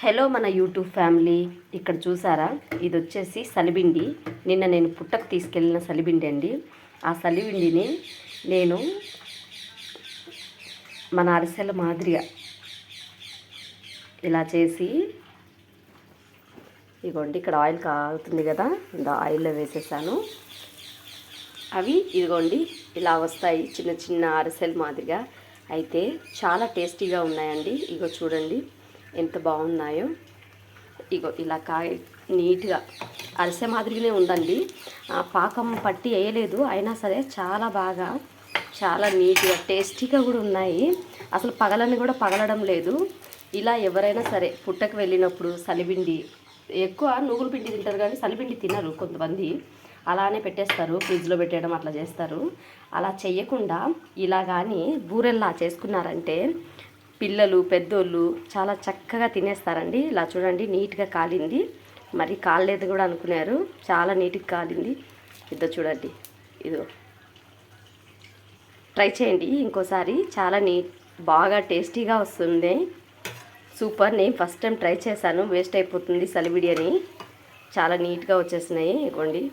Hello మన YouTube family, ఇక్కడ చూసారా, ఇది వచ్చేసి సలిబిండి. నిన్న నేను పుట్టకు తీసుకెళ్ళిన సలిబిండి అండి. ఆ సలిబిండిని నేను మన అరిసెల మాదిరిగా ఇలా చేసి, ఇదిగోండి ఇక్కడ ఆయిల్ కాగుతుంది కదా, ఇలా ఆయిల్లో వేసేసాను. అవి ఇదిగోండి ఇలా వస్తాయి, చిన్న చిన్న అరిసెల మాదిరిగా. అయితే చాలా టేస్టీగా ఉన్నాయండి. ఇగో చూడండి ఎంత బాగున్నాయో. ఇగో ఇలా నీట్గా అరిసె మాదిరిగానే ఉందండి. పాకం పట్టి వేయలేదు, అయినా సరే చాలా బాగా, చాలా నీట్గా టేస్టీగా కూడా ఉన్నాయి. అసలు పగలని కూడా పగలడం లేదు. ఇలా ఎవరైనా సరే పుట్టకు వెళ్ళినప్పుడు సలిబిండి, ఎక్కువ నువ్వుల పిండి తింటారు కానీ సలిబిండి తినరు కొంతమంది, అలానే పెట్టేస్తారు, ఫ్రిడ్జ్లో పెట్టేయడం అట్లా చేస్తారు. అలా చెయ్యకుండా ఇలా కానీ బూరెల్లా చేసుకున్నారంటే పిల్లలు పెద్దోళ్ళు చాలా చక్కగా తినేస్తారండి. ఇలా చూడండి నీట్గా కాలింది, మరి కాలేదు కూడా అనుకున్నారు, చాలా నీట్గా కాలింది. ఇదో చూడండి, ఇదో ట్రై చేయండి ఇంకోసారి, చాలా బాగా టేస్టీగా వస్తుంది. సూపర్. నేను ఫస్ట్ టైం ట్రై చేశాను, వేస్ట్ అయిపోతుంది సలివిడి అని. చాలా నీట్గా వచ్చేసినాయి. ఇవ్వండి.